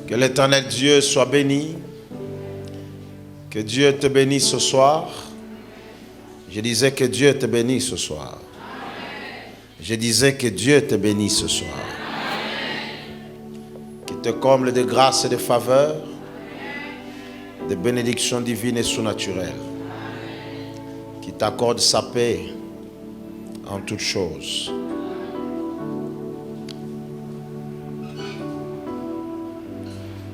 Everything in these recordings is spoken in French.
Que l'Éternel Dieu soit béni. Que Dieu te bénisse ce soir. Je disais que Dieu te bénisse ce soir. Je disais que Dieu te bénisse ce soir. Qu'il te comble de grâce et de faveur, de bénédictions divines et surnaturelles. Qu'il t'accorde sa paix en toutes choses.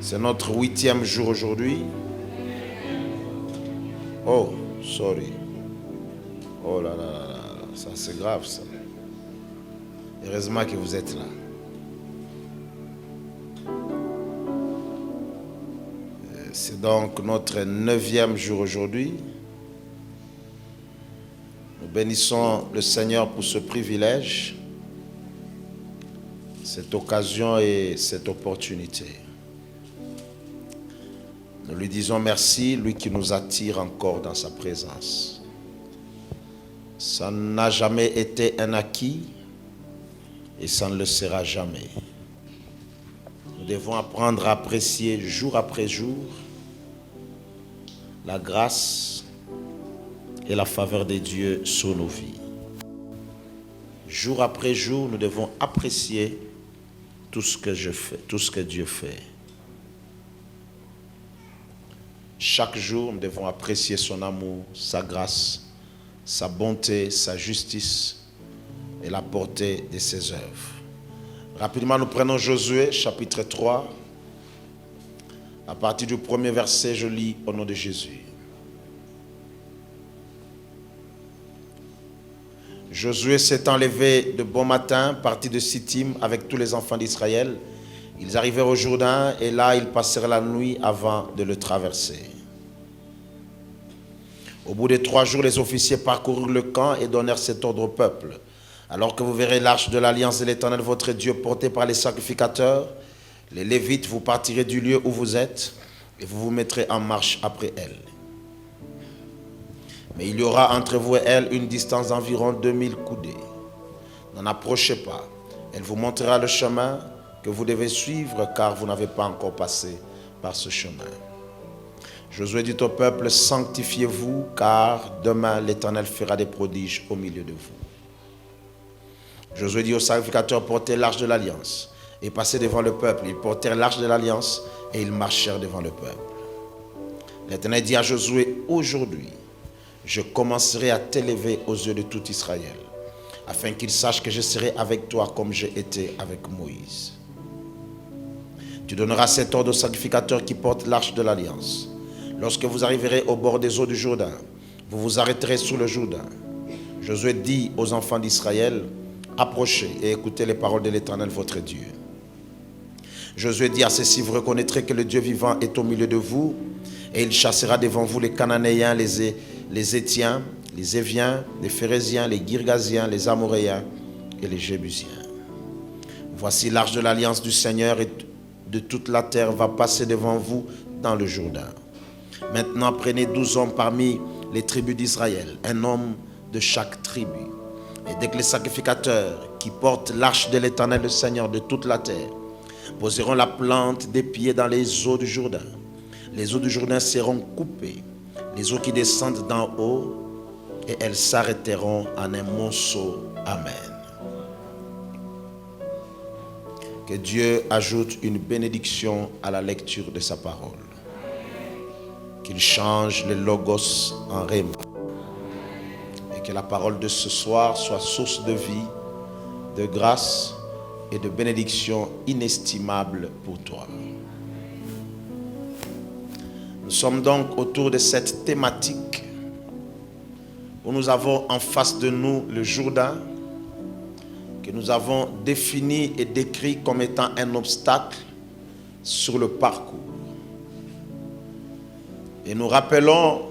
C'est notre 8e jour aujourd'hui. Oh, sorry. Oh là là là là, ça c'est grave ça. Heureusement que vous êtes là. C'est donc notre 9e jour aujourd'hui. Nous bénissons le Seigneur pour ce privilège, cette occasion et cette opportunité. Nous lui disons merci, lui qui nous attire encore dans sa présence. Ça n'a jamais été un acquis et ça ne le sera jamais. Nous devons apprendre à apprécier jour après jour la grâce et la faveur de Dieu sur nos vies. Jour après jour, nous devons apprécier tout ce que je fais, tout ce que Dieu fait. Chaque jour, nous devons apprécier son amour, sa grâce, sa bonté, sa justice et la portée de ses œuvres. Rapidement, nous prenons Josué, chapitre 3. À partir du premier verset, je lis au nom de Jésus. Josué s'étant levé de bon matin, partit de Sittim avec tous les enfants d'Israël. Ils arrivèrent au Jourdain et là, ils passèrent la nuit avant de le traverser. Au bout de 3 jours, les officiers parcoururent le camp et donnèrent cet ordre au peuple. Alors que vous verrez l'arche de l'alliance de l'Éternel, votre Dieu, portée par les sacrificateurs, les Lévites, vous partirez du lieu où vous êtes et vous vous mettrez en marche après elle. Mais il y aura entre vous et elle une distance d'environ 2000 coudées. N'en approchez pas. Elle vous montrera le chemin que vous devez suivre car vous n'avez pas encore passé par ce chemin. Josué dit au peuple, sanctifiez-vous car demain l'Éternel fera des prodiges au milieu de vous. Josué dit aux sacrificateurs, portez l'arche de l'alliance et passez devant le peuple. Ils portèrent l'arche de l'alliance et ils marchèrent devant le peuple. L'Éternel dit à Josué, aujourd'hui, je commencerai à t'élever aux yeux de tout Israël, afin qu'ils sachent que je serai avec toi comme j'ai été avec Moïse. Tu donneras cet ordre aux sacrificateurs qui portent l'arche de l'alliance. Lorsque vous arriverez au bord des eaux du Jourdain, vous vous arrêterez sous le Jourdain. Josué dit aux enfants d'Israël, approchez et écoutez les paroles de l'Éternel votre Dieu. Josué dit à ceux-ci, vous reconnaîtrez que le Dieu vivant est au milieu de vous, et il chassera devant vous les Cananéens, les Étiens, les Éviens, les Phéréziens, les Girgasiens, les Amoréens et les Jébusiens. Voici l'arche de l'alliance du Seigneur et de toute la terre va passer devant vous dans le Jourdain. Maintenant, prenez 12 hommes parmi les tribus d'Israël, un homme de chaque tribu. Et dès que les sacrificateurs qui portent l'arche de l'Éternel, le Seigneur de toute la terre, poseront la plante des pieds dans les eaux du Jourdain, les eaux du Jourdain seront coupées, les eaux qui descendent d'en haut, et elles s'arrêteront en un monceau. Amen. Que Dieu ajoute une bénédiction à la lecture de sa parole. Qu'il change le logos en rhéma. Et que la parole de ce soir soit source de vie, de grâce et de bénédiction inestimable pour toi. Nous sommes donc autour de cette thématique où nous avons en face de nous le Jourdain que nous avons défini et décrit comme étant un obstacle sur le parcours. Et nous rappelons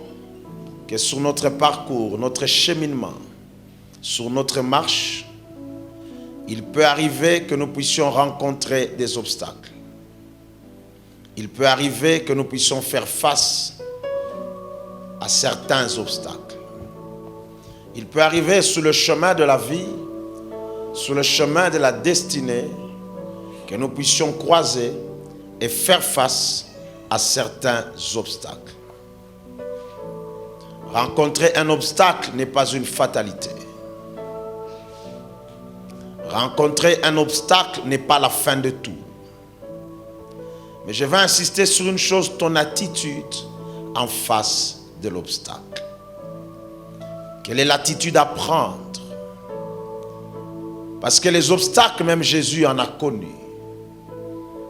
que sur notre parcours, notre cheminement, sur notre marche, il peut arriver que nous puissions rencontrer des obstacles. Il peut arriver que nous puissions faire face à certains obstacles. Il peut arriver sur le chemin de la vie, sur le chemin de la destinée, que nous puissions croiser et faire face à certains obstacles. Rencontrer un obstacle n'est pas une fatalité. Rencontrer un obstacle n'est pas la fin de tout. Mais je vais insister sur une chose, ton attitude en face de l'obstacle. Quelle est l'attitude à prendre? Parce que les obstacles, même Jésus en a connu.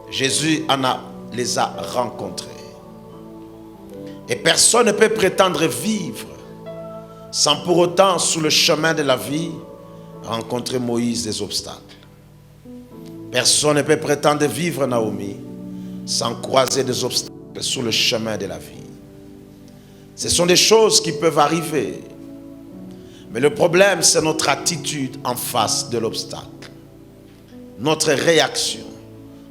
Jésus les a rencontrés. Et personne ne peut prétendre vivre sans pour autant, sur le chemin de la vie, rencontrer Moïse des obstacles. Personne ne peut prétendre vivre, Naomi, sans croiser des obstacles sur le chemin de la vie. Ce sont des choses qui peuvent arriver. Mais le problème, c'est notre attitude en face de l'obstacle. Notre réaction.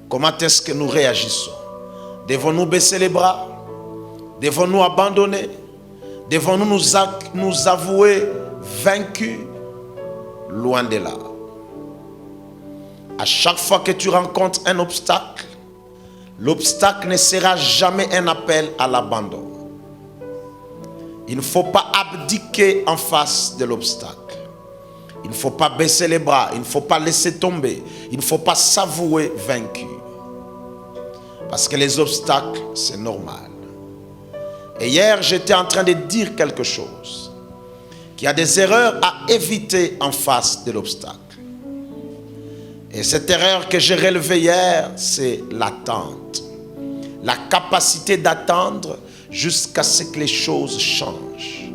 Comment est-ce que nous réagissons? Devons-nous baisser les bras? Devons-nous abandonner? Devons-nous nous avouer vaincus? Loin de là. À chaque fois que tu rencontres un obstacle, l'obstacle ne sera jamais un appel à l'abandon. Il ne faut pas abdiquer en face de l'obstacle. Il ne faut pas baisser les bras, il ne faut pas laisser tomber, il ne faut pas s'avouer vaincu. Parce que les obstacles, c'est normal. Et hier, j'étais en train de dire quelque chose. Qu'il y a des erreurs à éviter en face de l'obstacle. Et cette erreur que j'ai relevée hier, c'est l'attente. La capacité d'attendre jusqu'à ce que les choses changent.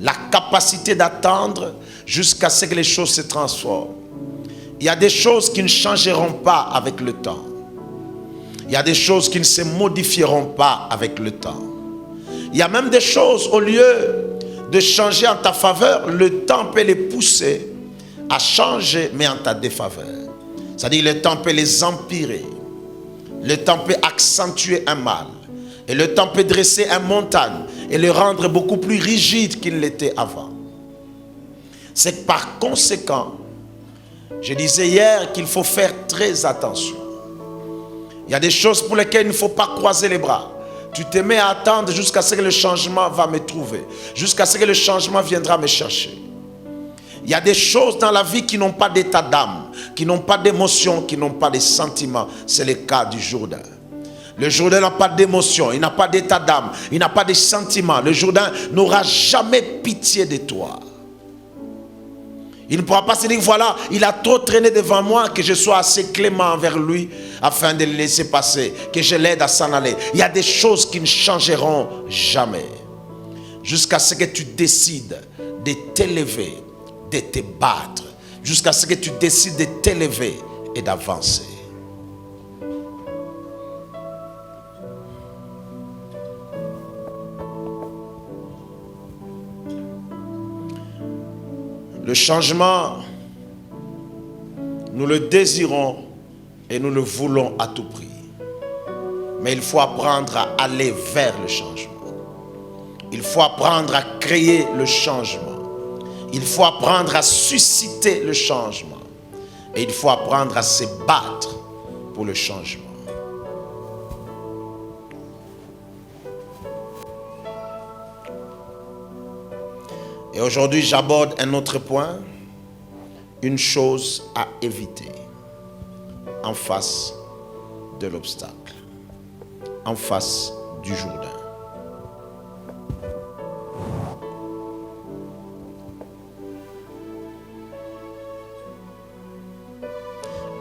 La capacité d'attendre jusqu'à ce que les choses se transforment. Il y a des choses qui ne changeront pas avec le temps. Il y a des choses qui ne se modifieront pas avec le temps. Il y a même des choses, au lieu de changer en ta faveur, le temps peut les pousser à changer, mais en ta défaveur. C'est-à-dire, le temps peut les empirer. Le temps peut accentuer un mal. Et le temps peut dresser une montagne et le rendre beaucoup plus rigide qu'il l'était avant. C'est que par conséquent, je disais hier qu'il faut faire très attention. Il y a des choses pour lesquelles il ne faut pas croiser les bras. Tu te mets à attendre jusqu'à ce que le changement va me trouver. Jusqu'à ce que le changement viendra me chercher. Il y a des choses dans la vie qui n'ont pas d'état d'âme, qui n'ont pas d'émotion, qui n'ont pas de sentiments. C'est le cas du Jourdain. Le Jourdain n'a pas d'émotion, il n'a pas d'état d'âme, il n'a pas de sentiments. Le Jourdain n'aura jamais pitié de toi. Il ne pourra pas se dire, voilà, il a trop traîné devant moi, que je sois assez clément envers lui afin de le laisser passer, que je l'aide à s'en aller. Il y a des choses qui ne changeront jamais. Jusqu'à ce que tu décides de t'élever, de te battre. Jusqu'à ce que tu décides de t'élever et d'avancer. Le changement, nous le désirons et nous le voulons à tout prix. Mais il faut apprendre à aller vers le changement. Il faut apprendre à créer le changement. Il faut apprendre à susciter le changement. Et il faut apprendre à se battre pour le changement. Et aujourd'hui, j'aborde un autre point, une chose à éviter en face de l'obstacle, en face du Jourdain.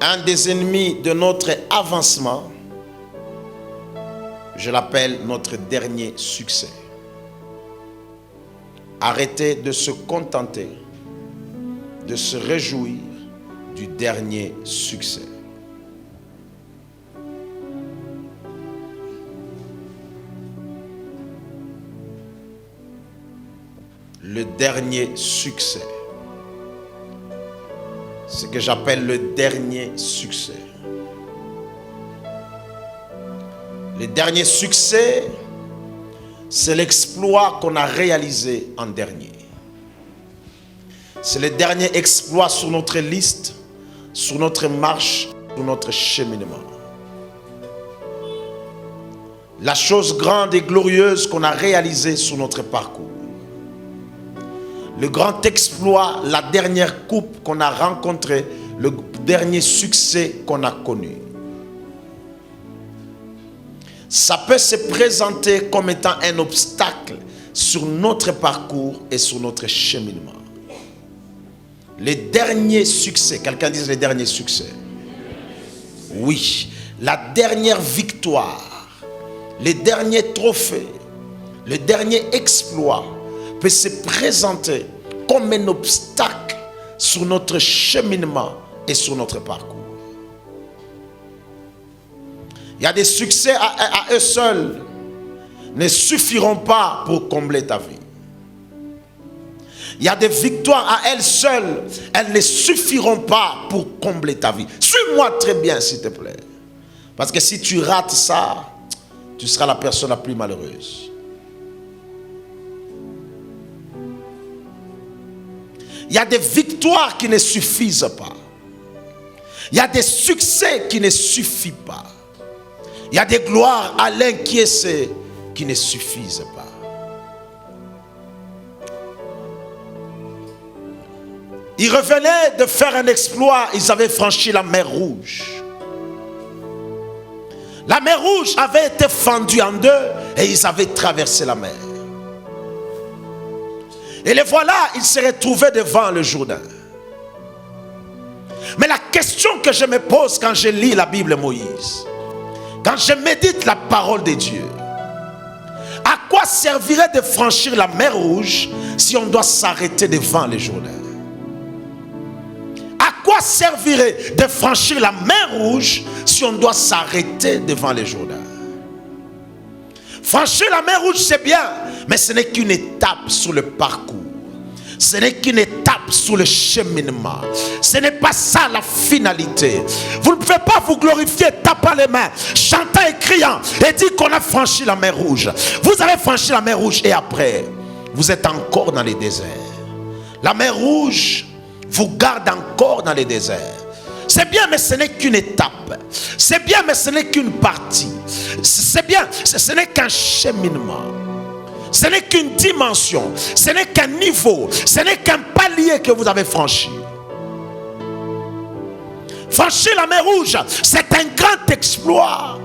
Un des ennemis de notre avancement, je l'appelle notre dernier succès. Arrêtez de se contenter, de se réjouir du dernier succès. Le dernier succès. Ce que j'appelle le dernier succès. Le dernier succès, c'est l'exploit qu'on a réalisé en dernier. C'est le dernier exploit sur notre liste, sur notre marche, sur notre cheminement. la chose grande et glorieuse qu'on a réalisée sur notre parcours. Le grand exploit, la dernière coupe qu'on a rencontrée, le dernier succès qu'on a connu. Ça peut se présenter comme étant un obstacle sur notre parcours et sur notre cheminement. Les derniers succès, quelqu'un dise les derniers succès. Oui, la dernière victoire, les derniers trophées, le dernier exploit peut se présenter comme un obstacle sur notre cheminement et sur notre parcours. Il y a des succès à eux seuls ne suffiront pas pour combler ta vie. Il y a des victoires à elles seules, elles ne suffiront pas pour combler ta vie. Suis-moi très bien, s'il te plaît. Parce que si tu rates ça, tu seras la personne la plus malheureuse. Il y a des victoires qui ne suffisent pas. Il y a des succès qui ne suffisent pas. Il y a des gloires à l'inquiété qui ne suffisent pas. Ils revenaient de faire un exploit, ils avaient franchi la mer Rouge. La mer Rouge avait été fendue en deux et ils avaient traversé la mer. Et les voilà, ils se retrouvaient devant le Jourdain. Mais la question que je me pose quand je lis la Bible Moïse, quand je médite la parole de Dieu, à quoi servirait de franchir la mer Rouge si on doit s'arrêter devant le Jourdain? À quoi servirait de franchir la mer Rouge si on doit s'arrêter devant le Jourdain? Franchir la mer Rouge, c'est bien, mais ce n'est qu'une étape sur le parcours. Ce n'est qu'une étape sur le cheminement. Ce n'est pas ça la finalité. Vous ne pouvez pas vous glorifier, tapant les mains, chantant et criant et dire qu'on a franchi la mer Rouge. Vous avez franchi la mer Rouge et après, vous êtes encore dans les déserts. La mer Rouge vous garde encore dans les déserts. C'est bien, mais ce n'est qu'une étape. C'est bien, mais ce n'est qu'une partie. C'est bien, ce n'est qu'un cheminement. Ce n'est qu'une dimension. Ce n'est qu'un niveau. Ce n'est qu'un palier que vous avez franchi. Franchir la mer Rouge, c'est un grand exploit.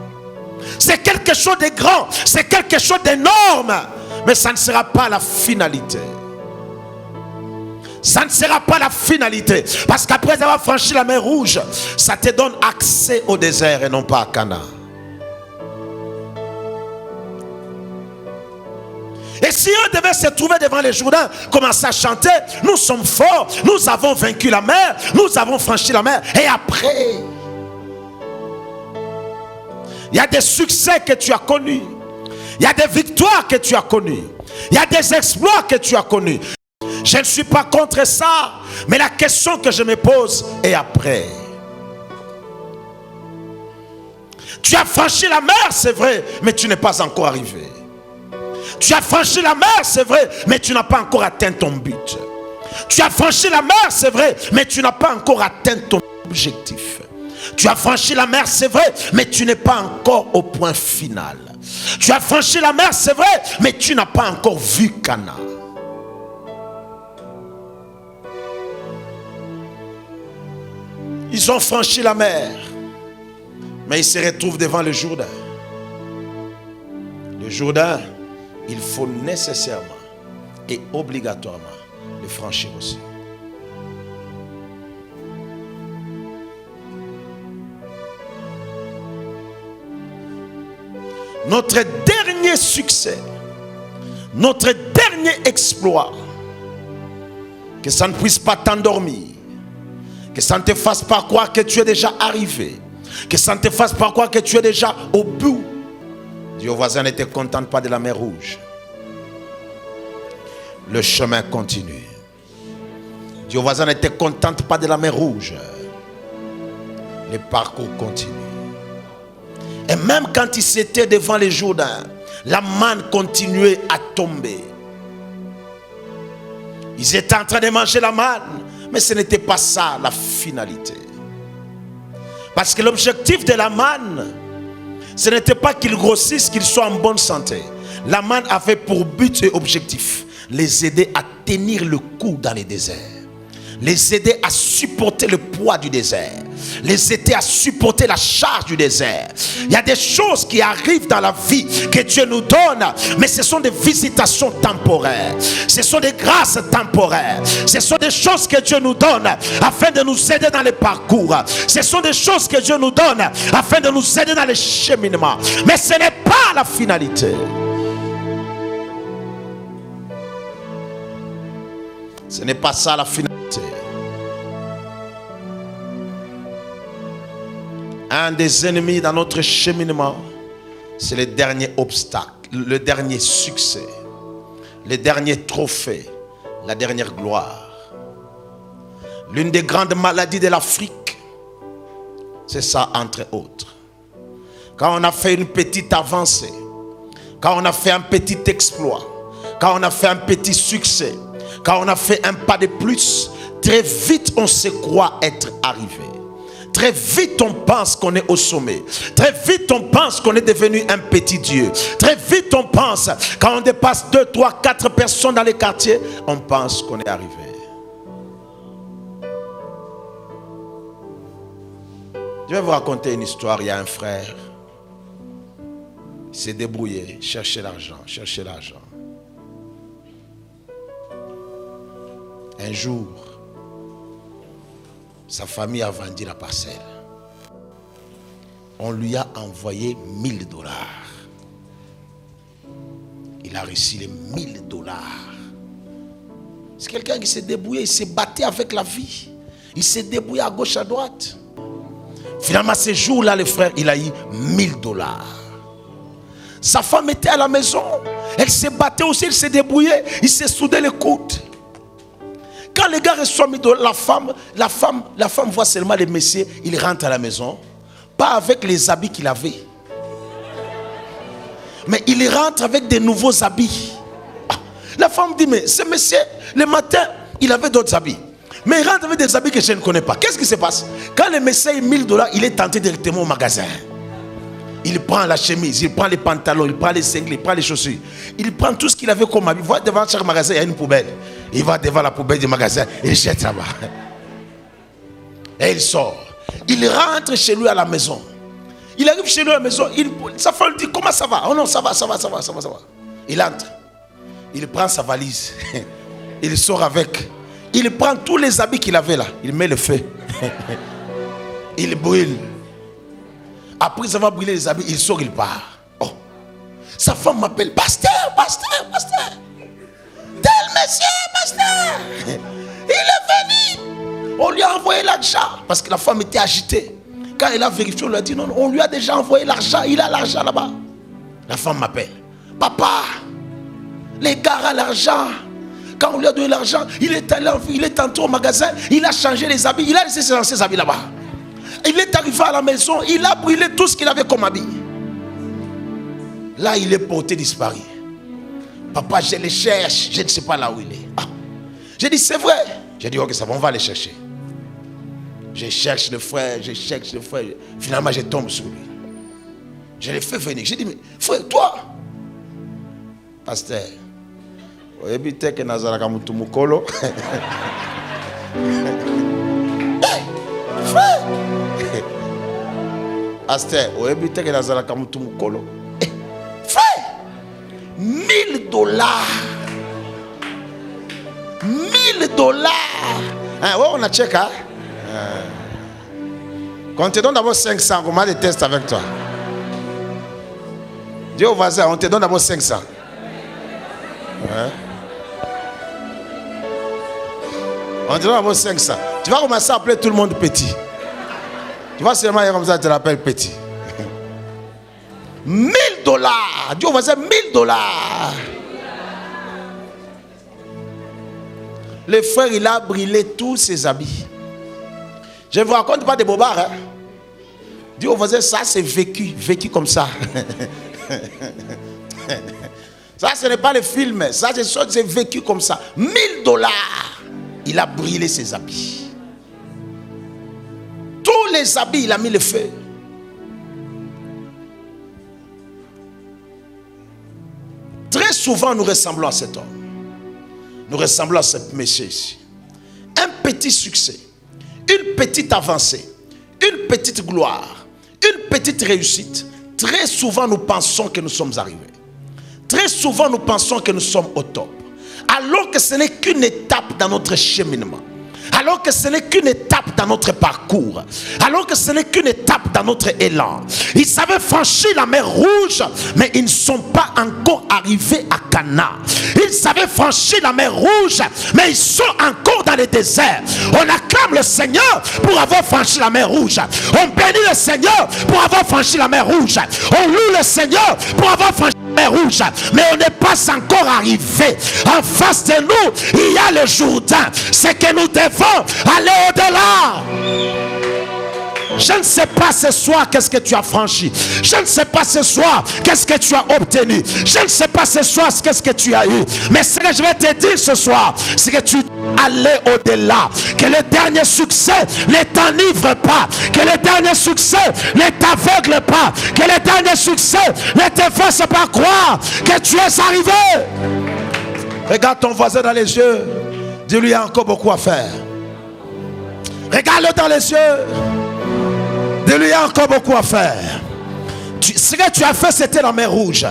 C'est quelque chose de grand. C'est quelque chose d'énorme. Mais ça ne sera pas la finalité. Ça ne sera pas la finalité. Parce qu'après avoir franchi la mer Rouge, ça te donne accès au désert et non pas à Canaan. Et si eux devaient se trouver devant les Jourdains, commencer à chanter, nous sommes forts, nous avons vaincu la mer, nous avons franchi la mer. Et après, il y a des succès que tu as connus. Il y a des victoires que tu as connues. Il y a des exploits que tu as connus. Je ne suis pas contre ça, mais la question que je me pose est après. Tu as franchi la mer, c'est vrai, mais tu n'es pas encore arrivé. Tu as franchi la mer, c'est vrai, mais tu n'as pas encore atteint ton but. Tu as franchi la mer, c'est vrai, mais tu n'as pas encore atteint ton objectif. Tu as franchi la mer, c'est vrai, mais tu n'es pas encore au point final. Tu as franchi la mer, c'est vrai, mais tu n'as pas encore vu Canaan. Ils ont franchi la mer, mais ils se retrouvent devant le Jourdain. Le Jourdain, il faut nécessairement et obligatoirement le franchir aussi. Notre dernier succès, notre dernier exploit, que ça ne puisse pas t'endormir, que ça ne te fasse pas croire que tu es déjà arrivé, que ça ne te fasse pas croire que tu es déjà au bout. Dis au voisin, ne te contente pas de la mer Rouge. Le chemin continue. Dis au voisin, ne te contente pas de la mer Rouge. Le parcours continue. Et même quand ils étaient devant les Jourdains, la manne continuait à tomber. Ils étaient en train de manger la manne, mais ce n'était pas ça la finalité. Parce que l'objectif de la manne, Ce n'était pas qu'il grossisse, qu'il soit en bonne santé. La manne avait pour but et objectif les aider à tenir le coup dans les déserts, les aider à supporter le poids du désert, les aider à supporter la charge du désert. Il y a des choses qui arrivent dans la vie que Dieu nous donne, mais ce sont des visitations temporaires, ce sont des grâces temporaires, ce sont des choses que Dieu nous donne afin de nous aider dans les parcours, ce sont des choses que Dieu nous donne afin de nous aider dans les cheminements, mais ce n'est pas la finalité. Ce n'est pas ça la finalité. Un des ennemis dans notre cheminement, c'est le dernier obstacle, le dernier succès, le dernier trophée, la dernière gloire. L'une des grandes maladies de l'Afrique, c'est ça entre autres. Quand on a fait une petite avancée, quand on a fait un petit exploit, quand on a fait un petit succès, quand on a fait un pas de plus, très vite on se croit être arrivé. Très vite on pense qu'on est au sommet. Très vite on pense qu'on est devenu un petit Dieu. Très vite on pense, quand on dépasse 2, 3, 4 personnes dans les quartiers, on pense qu'on est arrivé. Je vais vous raconter une histoire. Il y a un frère, il s'est débrouillé, chercher l'argent. Un jour, sa famille a vendu la parcelle. On lui a envoyé $1000. Il a reçu les $1000. C'est quelqu'un qui s'est débrouillé, il s'est battu avec la vie. Il s'est débrouillé à gauche, à droite. Finalement, ce jour-là, le frère, il a eu $1000. Sa femme était à la maison. Elle s'est battue aussi, elle s'est débrouillée. Il s'est soudé les coudes. Quand les gars reçoivent la femme voit seulement le monsieur, il rentre à la maison, pas avec les habits qu'il avait, mais il rentre avec des nouveaux habits. La femme dit, mais ce monsieur, le matin, il avait d'autres habits, mais il rentre avec des habits que je ne connais pas. Qu'est-ce qui se passe? Quand le monsieur a $1000, il est tenté directement au magasin. Il prend la chemise, il prend les pantalons, il prend les cinglés, il prend les chaussures. Il prend tout ce qu'il avait comme habit. Voilà, devant chaque magasin, il y a une poubelle. Il va devant la poubelle du magasin, il jette là-bas. Et il sort. Il rentre chez lui à la maison. Il arrive chez lui à la maison, sa femme lui dit, comment ça va? Oh non, ça va. Il entre. Il prend sa valise. Il sort avec. Il prend tous les habits qu'il avait là. Il met le feu. Il brûle. Après avoir brûlé les habits, il sort, il part. Oh. Sa femme m'appelle, pasteur. Tel monsieur, pasteur. Il est venu. On lui a envoyé l'argent. Parce que la femme était agitée. Quand elle a vérifié, on lui a dit, non, on lui a déjà envoyé l'argent. Il a l'argent là-bas. La femme m'appelle. Papa, les gars ont l'argent. Quand on lui a donné l'argent, il est entré au magasin. Il a changé les habits. Il a laissé ses habits là-bas. Il est arrivé à la maison, il a brûlé tout ce qu'il avait comme habit. Là, il est porté disparu. Papa, je le cherche, je ne sais pas là où il est. J'ai dit, c'est vrai. J'ai dit, ok, ça va, on va le chercher. Je cherche le frère. Finalement, je tombe sur lui. Je l'ai fait venir. J'ai dit, mais frère, toi, pasteur, oebite que nazaraka mutu mukolo. Frère, pasteur, oebite que nazaraka mutu mukolo. Frère, $1000. $1000. Hein, ouais, on a checké. Hein? Quand on te donne d'abord 500, comment les tests avec toi? Dis au voisin, on te donne d'abord 500. Hein? On te donne d'abord 500. Tu vas commencer à appeler tout le monde petit. Tu vas seulement comme ça, tu l'appelles petit. $1000. Dis au voisin, $1000. Le frère, il a brûlé tous ses habits. Je ne vous raconte pas de bobards. Hein? Dis au voisin, ça c'est vécu comme ça. Ça, ce n'est pas le film. Ça, c'est vécu comme ça. $1000. Il a brûlé ses habits. Tous les habits, il a mis le feu. souvent nous ressemblons à cet homme. Nous ressemblons à ce monsieur ici. Un petit succès, une petite avancée, une petite gloire, une petite réussite. Très souvent nous pensons que nous sommes arrivés. Très souvent nous pensons que nous sommes au top. Alors que ce n'est qu'une étape dans notre cheminement. Alors que ce n'est qu'une étape dans notre parcours. Alors que ce n'est qu'une étape dans notre élan. Ils savaient franchir la mer Rouge, mais ils ne sont pas encore arrivés à Cana. Ils savaient franchir la mer Rouge, mais ils sont encore dans le désert. On acclame le Seigneur pour avoir franchi la mer Rouge. On bénit le Seigneur pour avoir franchi la mer Rouge. On loue le Seigneur pour avoir franchi la mer Rouge. Mais on n'est pas encore arrivé. En face de nous, il y a le Jourdain. C'est que nous devons aller au-delà. Je ne sais pas ce soir qu'est-ce que tu as franchi. Je ne sais pas ce soir qu'est-ce que tu as obtenu. Je ne sais pas ce soir qu'est-ce que tu as eu. Mais ce que je vais te dire ce soir, c'est que tu dois aller au-delà. Que le dernier succès ne t'enivre pas. Que le dernier succès ne t'aveugle pas. Que le dernier succès ne te fasse pas croire que tu es arrivé. Regarde ton voisin dans les yeux. Dis-lui, il y a encore beaucoup à faire. Regarde-le dans les yeux. Dis-lui, il y a encore beaucoup à faire. Ce que tu as fait, c'était la mer Rouge.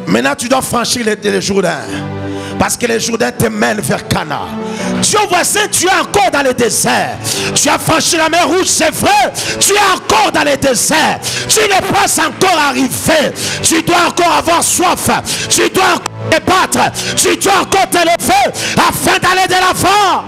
Maintenant, tu dois franchir le Jourdain. Parce que le Jourdain te mène vers Cana. Tu es voisin, tu es encore dans le désert. Tu as franchi la mer Rouge, c'est vrai. Tu es encore dans le désert. Tu n'es pas encore arrivé. Tu dois encore avoir soif. Tu dois encore te battre. Tu dois encore te lever afin d'aller de l'avant.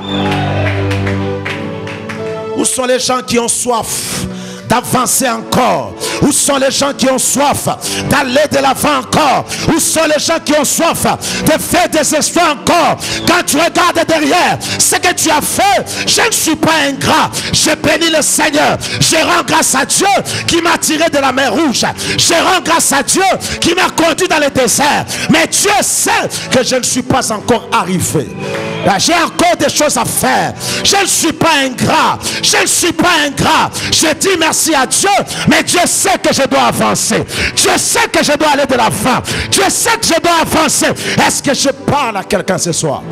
Où sont les gens qui ont soif d'avancer encore? Où sont les gens qui ont soif d'aller de l'avant encore? Où sont les gens qui ont soif de faire des exploits encore? Quand tu regardes derrière ce que tu as fait, je ne suis pas ingrat. Je bénis le Seigneur. Je rends grâce à Dieu qui m'a tiré de la mer Rouge. Je rends grâce à Dieu qui m'a conduit dans le désert. Mais Dieu sait que je ne suis pas encore arrivé. J'ai encore des choses à faire. Je ne suis pas ingrat. Je ne suis pas ingrat. Je dis merci à Dieu, mais Dieu sait que je dois avancer. Dieu sait que je dois aller de l'avant. Dieu sait que je dois avancer. Est-ce que je parle à quelqu'un ce soir?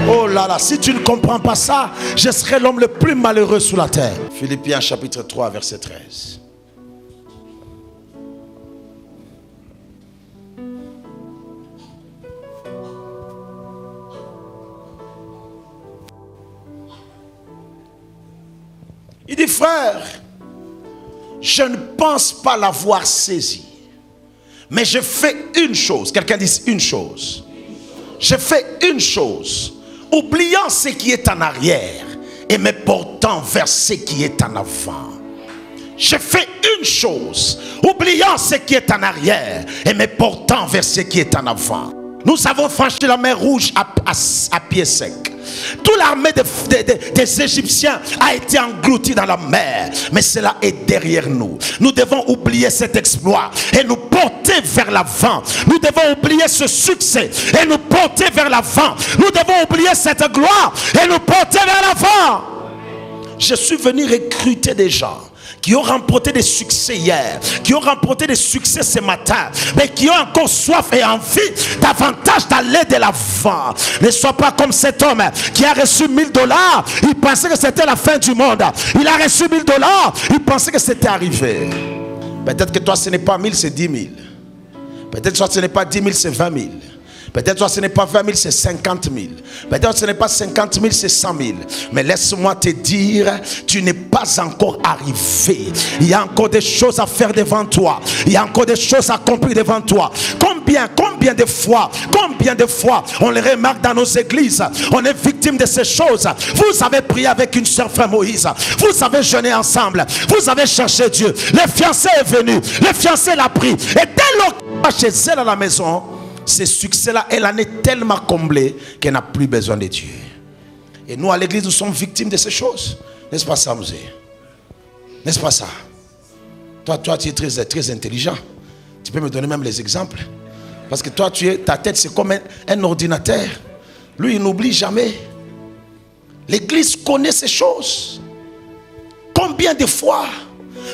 Oh là là, si tu ne comprends pas ça, je serai l'homme le plus malheureux sur la terre. Philippiens chapitre 3 verset 13. Il dit, frère, je ne pense pas l'avoir saisi, mais je fais une chose. Quelqu'un dit une chose. Je fais une chose, oubliant ce qui est en arrière et me portant vers ce qui est en avant. Je fais une chose, oubliant ce qui est en arrière et me portant vers ce qui est en avant. Nous avons franchi la mer Rouge à pied sec. Toute l'armée des Égyptiens a été engloutie dans la mer. Mais cela est derrière nous. Nous devons oublier cet exploit et nous porter vers l'avant. Nous devons oublier ce succès et nous porter vers l'avant. Nous devons oublier cette gloire et nous porter vers l'avant. Je suis venu recruter des gens qui ont remporté des succès hier, qui ont remporté des succès ce matin, mais qui ont encore soif et envie davantage d'aller de l'avant. Ne sois pas comme cet homme qui a reçu $1000. Il pensait que c'était la fin du monde. Il a reçu $1000. Il pensait que c'était arrivé. Peut-être que toi ce n'est pas 1000, c'est 10 000. Peut-être que toi ce n'est pas 10 000, c'est 20 000. Peut-être que ce n'est pas 20 000, c'est 50 000. Peut-être que ce n'est pas 50 000, c'est 100 000. Mais laisse-moi te dire, tu n'es pas encore arrivé. Il y a encore des choses à faire devant toi. Il y a encore des choses à accomplir devant toi. Combien de fois on les remarque dans nos églises. On est victime de ces choses. Vous avez prié avec une sœur frère Moïse. Vous avez jeûné ensemble. Vous avez cherché Dieu. Le fiancé est venu. Le fiancé l'a pris. Et dès lors qu'il va chez elle à la maison, ce succès-là, elle en est tellement comblée qu'elle n'a plus besoin de Dieu. Et nous, à l'église, nous sommes victimes de ces choses. N'est-ce pas ça, Mosé? N'est-ce pas ça? Toi, tu es très intelligent. Tu peux me donner même les exemples. Parce que toi, ta tête, c'est comme un ordinateur. Lui, il n'oublie jamais. L'église connaît ces choses. Combien de fois?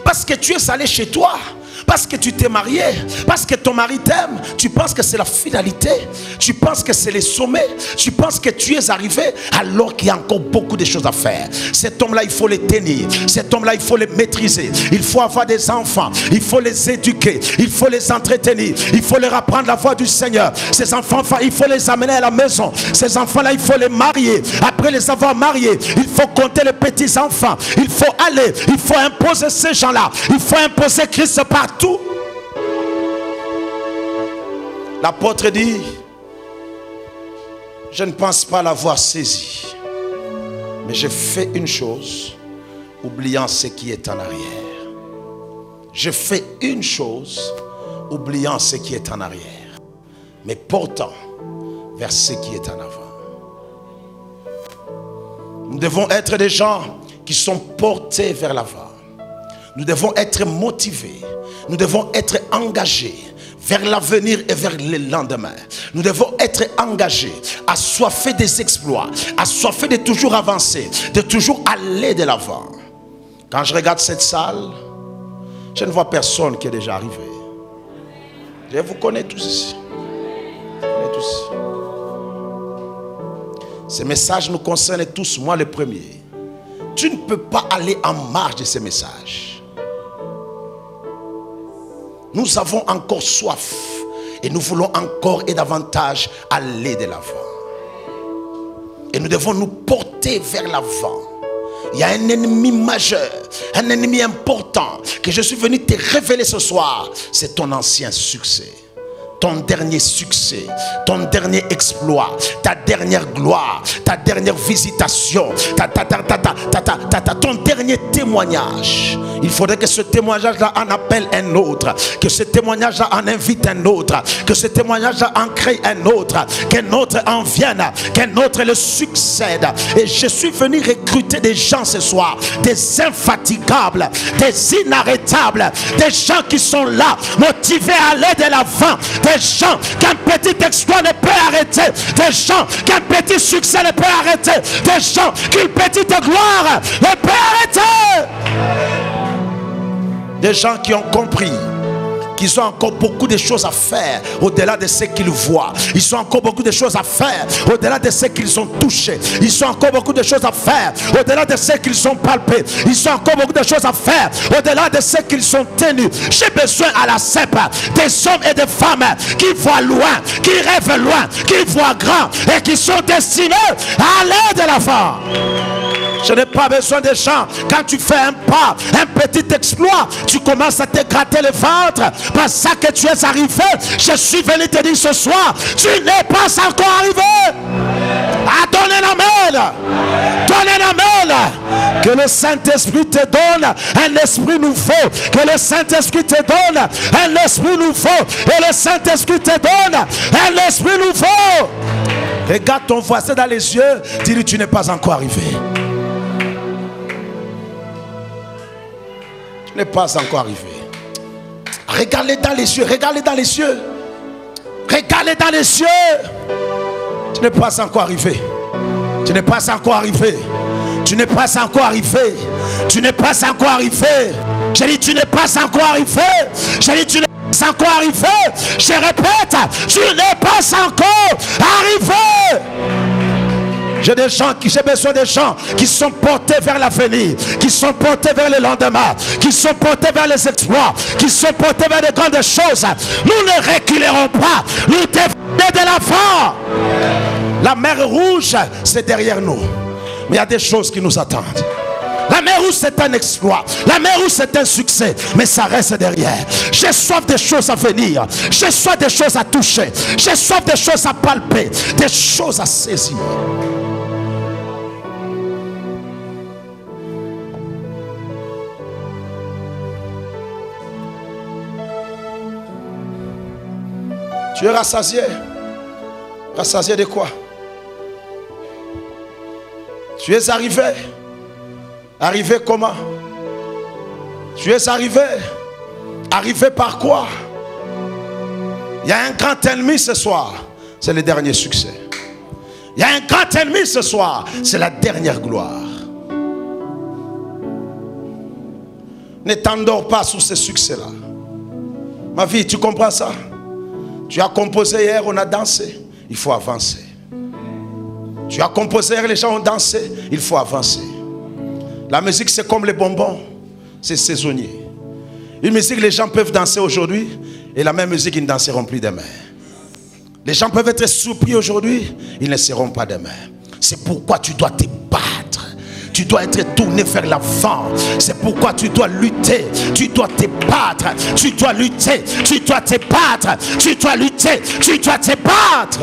Parce que tu es allé chez toi. Parce que tu t'es marié, parce que ton mari t'aime, tu penses que c'est la finalité, tu penses que c'est les sommets, tu penses que tu es arrivé alors qu'il y a encore beaucoup de choses à faire. Cet homme-là, il faut les tenir, cet homme-là, il faut les maîtriser, il faut avoir des enfants, il faut les éduquer, il faut les entretenir, il faut leur apprendre la voix du Seigneur. Ces enfants, il faut les amener à la maison. Ces enfants-là, il faut les marier. Après les avoir mariés, il faut compter les petits-enfants. Il faut aller, il faut imposer ces gens-là. Il faut imposer Christ partout. L'apôtre dit, je ne pense pas l'avoir saisi, mais j'ai fait une chose, oubliant ce qui est en arrière. Je fais une chose, oubliant ce qui est en arrière, mais portant vers ce qui est en avant. Nous devons être des gens qui sont portés vers l'avant. Nous devons être motivés. Nous devons être engagés vers l'avenir et vers le lendemain. Nous devons être engagés, assoiffés des exploits, assoiffés de toujours avancer, de toujours aller de l'avant. Quand je regarde cette salle, je ne vois personne qui est déjà arrivé. Je vous connais tous ici. Ces messages nous concernent tous, moi le premier. Tu ne peux pas aller en marge de ces messages. Nous avons encore soif et nous voulons encore et davantage aller de l'avant. Et nous devons nous porter vers l'avant. Il y a un ennemi majeur, un ennemi important que je suis venu te révéler ce soir. C'est ton ancien succès. Ton dernier succès, ton dernier exploit, ta dernière gloire, ta dernière visitation, ton dernier témoignage. Il faudrait que ce témoignage-là en appelle un autre, que ce témoignage-là en invite un autre, que ce témoignage-là en crée un autre, qu'un autre en vienne, qu'un autre le succède. Et je suis venu recruter des gens ce soir, des infatigables, des inarrêtables, des gens qui sont là, motivés à aller de l'avant, des gens qu'un petit exploit ne peut arrêter, des gens qu'un petit succès ne peut arrêter, des gens qu'une petite gloire ne peut arrêter. Des gens qui ont compris qu'ils ont encore beaucoup de choses à faire au-delà de ce qu'ils voient. Ils ont encore beaucoup de choses à faire au-delà de ce qu'ils ont touché. Ils ont encore beaucoup de choses à faire au-delà de ce qu'ils ont palpé. Ils ont encore beaucoup de choses à faire au-delà de ce qu'ils ont tenu. J'ai besoin à la CEP des hommes et des femmes qui voient loin, qui rêvent loin, qui voient grand et qui sont destinés à aller de l'avant. Je n'ai pas besoin de gens. Quand tu fais un pas, un petit exploit, tu commences à te gratter le ventre. Parce ça que tu es arrivé. Je suis venu te dire ce soir, tu n'es pas encore arrivé. Ah, donnez la main. Donnez la main. Que le Saint-Esprit te donne un esprit nouveau. Que le Saint-Esprit te donne un esprit nouveau. Et le Saint-Esprit te donne un esprit nouveau. Regarde ton voisin dans les yeux. Dis-lui, tu n'es pas encore arrivé. Tu n'es pas encore arrivé. Regarde-les dans les yeux. Regarde-les dans les yeux. Regarde-les dans les yeux. Tu n'es pas encore arrivé. Tu n'es pas encore arrivé. Tu n'es pas encore arrivé. Tu n'es pas encore arrivé. J'ai dit tu n'es pas encore arrivé. J'ai dit tu n'es pas encore arrivé. Je répète, tu n'es pas encore arrivé. J'ai besoin des gens qui sont portés vers l'avenir, qui sont portés vers le lendemain, qui sont portés vers les exploits, qui sont portés vers de grandes choses. Nous ne reculerons pas, nous défendons de l'avant. La mer Rouge, c'est derrière nous. Mais il y a des choses qui nous attendent. La mer Rouge, c'est un exploit. La mer Rouge, c'est un succès. Mais ça reste derrière. J'ai soif des choses à venir. J'ai soif des choses à toucher. J'ai soif des choses à palper. Des choses à saisir. Tu es rassasié. Rassasié de quoi? Tu es arrivé. Arrivé comment? Tu es arrivé. Arrivé par quoi? Il y a un grand ennemi ce soir. C'est le dernier succès. Il y a un grand ennemi ce soir. C'est la dernière gloire. Ne t'endors pas sous ce succès-là. Ma vie, tu comprends ça? Tu as composé hier, on a dansé. Il faut avancer. Tu as composé hier, les gens ont dansé. Il faut avancer. La musique, c'est comme les bonbons. C'est saisonnier. Une musique, les gens peuvent danser aujourd'hui. Et la même musique, ils ne danseront plus demain. Les gens peuvent être surpris aujourd'hui. Ils ne seront pas demain. C'est pourquoi tu dois te battre. Tu dois être tourné vers l'avant. C'est pourquoi tu dois lutter. Tu dois te battre. Tu dois lutter. Tu dois te battre. Tu dois lutter. Tu dois te battre.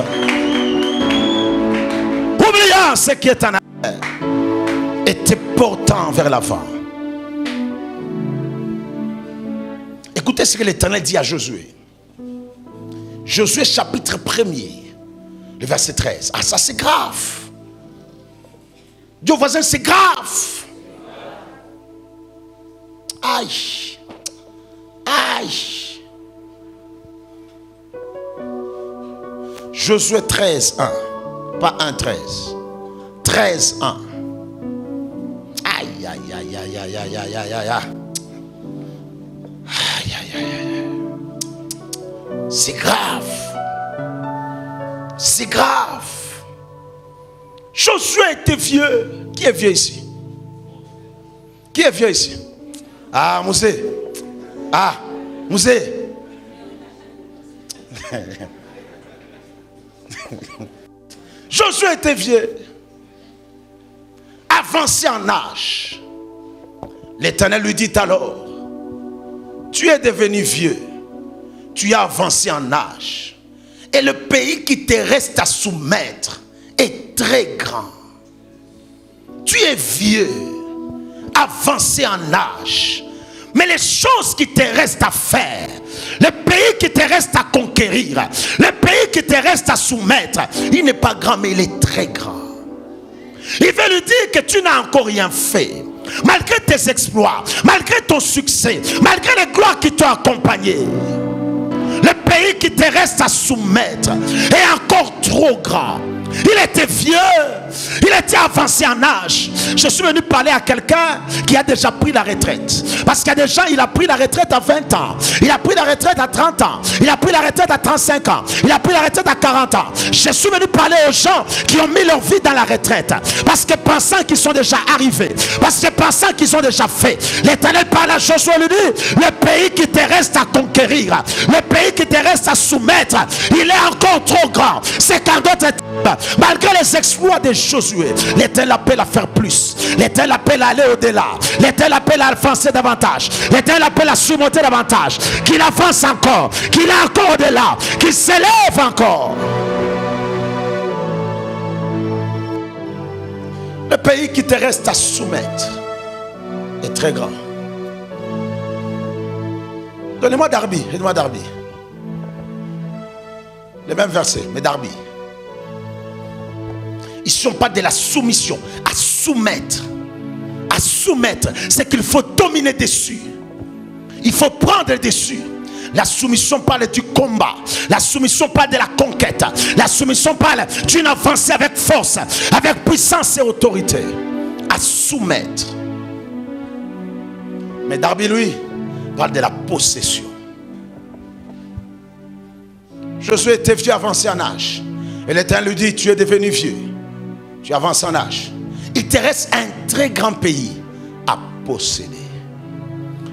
Oubliant ce qui est en arrière. Et te portant vers l'avant. Écoutez ce que l'Éternel dit à Josué. Josué chapitre 1er. Le verset 13. Ah, ça c'est grave. Dieu voisin, c'est grave. Aïe. Aïe. Josué 13, 1. Pas 1, 13. 13, 1. Aïe, aïe, aïe, aïe, aïe, aïe, aïe, aïe, aïe. Aïe, aïe, aïe, aïe. C'est grave. C'est grave. Josué était vieux. Qui est vieux ici? Qui est vieux ici? Ah, Moussé. Ah, Moussé. Josué était vieux. Avancé en âge. L'Éternel lui dit alors, tu es devenu vieux. Tu as avancé en âge. Et le pays qui te reste à soumettre est très grand. Tu es vieux, avancé en âge. Mais les choses qui te restent à faire, le pays qui te reste à conquérir, le pays qui te reste à soumettre, il n'est pas grand, mais il est très grand. Il veut lui dire que tu n'as encore rien fait. Malgré tes exploits, malgré ton succès, malgré les gloires qui t'ont accompagné, le pays qui te reste à soumettre est encore trop grand. Il était vieux, il était avancé en âge. Je suis venu parler à quelqu'un qui a déjà pris la retraite. Parce qu'il y a des gens, il a pris la retraite à 20 ans, il a pris la retraite à 30 ans, il a pris la retraite à 35 ans, il a pris la retraite à 40 ans. Je suis venu parler aux gens qui ont mis leur vie dans la retraite, parce que pensant qu'ils sont déjà arrivés, parce que pensant qu'ils ont déjà fait. L'Éternel parle à Josué, lui dit, le pays qui te reste à conquérir, le pays qui te reste à soumettre, il est encore trop grand. C'est qu'en d'autres termes, malgré les exploits de Josué, l'Éternel appelle à faire plus. L'Éternel appelle à aller au-delà. L'Éternel appelle à avancer davantage. L'Éternel appelle à surmonter davantage. Qu'il avance encore. Qu'il est encore au-delà. Qu'il s'élève encore. Le pays qui te reste à soumettre est très grand. Donnez-moi Darby. Donnez-moi Darby. Le même verset, mais Darby. Ils ne sont pas de la soumission. À soumettre. À soumettre, c'est qu'il faut dominer dessus. Il faut prendre dessus. La soumission parle du combat. La soumission parle de la conquête. La soumission parle d'une avancée avec force, avec puissance et autorité. À soumettre. Mais Darby, lui, parle de la possession. Josué était vieux, avancé en âge. Et l'Éternel lui dit, tu es devenu vieux. Tu avances en âge. Il te reste un très grand pays à posséder.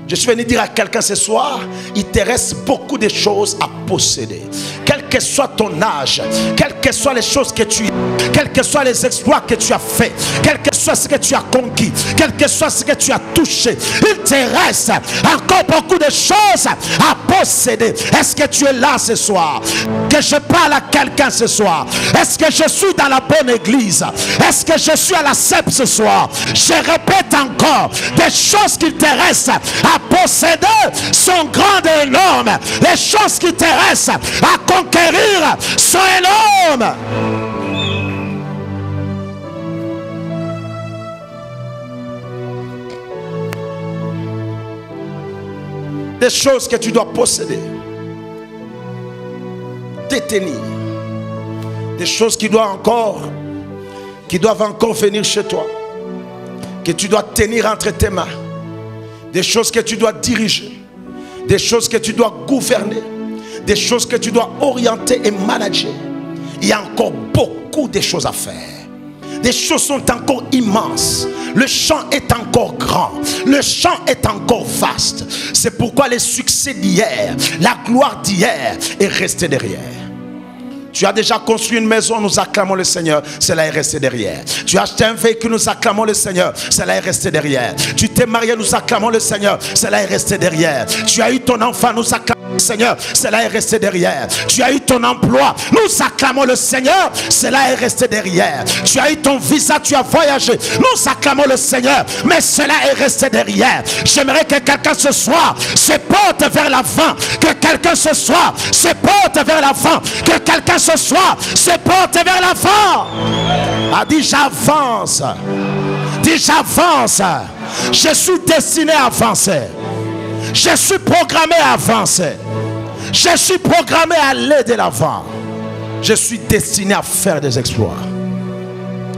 Je suis venu dire à quelqu'un ce soir, il te reste beaucoup de choses à posséder. Quel que soit ton âge, quelles que soient les choses que tu as, quels que soient les exploits que tu as faits, quel que soit ce que tu as conquis, quel que soit ce que tu as touché, il te reste encore beaucoup de choses à posséder. Est-ce que tu es là ce soir? Que je parle à quelqu'un ce soir? Est-ce que je suis dans la bonne église? Est-ce que je suis à la CEP ce soir? Je répète encore, des choses qui te restent à posséder sont grandes et énormes. Les choses qui te restent à conquérir sont énormes. Des choses que tu dois posséder, détenir, des choses qui doivent encore venir chez toi, que tu dois tenir entre tes mains, des choses que tu dois diriger, des choses que tu dois gouverner, des choses que tu dois orienter et manager. Il y a encore beaucoup de choses à faire. Des choses sont encore immenses. Le champ est encore grand. Le champ est encore vaste. C'est pourquoi les succès d'hier, la gloire d'hier est restée derrière. Tu as déjà construit une maison, nous acclamons le Seigneur, cela est resté derrière. Tu as acheté un véhicule, nous acclamons le Seigneur, cela est resté derrière. Tu t'es marié, nous acclamons le Seigneur, cela est resté derrière. Tu as eu ton enfant, nous acclamons le Seigneur, cela est resté derrière. Tu as eu ton emploi, nous acclamons le Seigneur, cela est resté derrière. Tu as eu ton visa, tu as voyagé, nous acclamons le Seigneur, mais cela est resté derrière. J'aimerais que quelqu'un ce soir se porte vers l'avant, que quelqu'un ce soir se porte vers l'avant, que quelqu'un ce soir se porte vers l'avant. A dit j'avance. Dis j'avance. Je suis destiné à avancer. Je suis programmé à avancer. Je suis programmé à aller de l'avant. Je suis destiné à faire des exploits.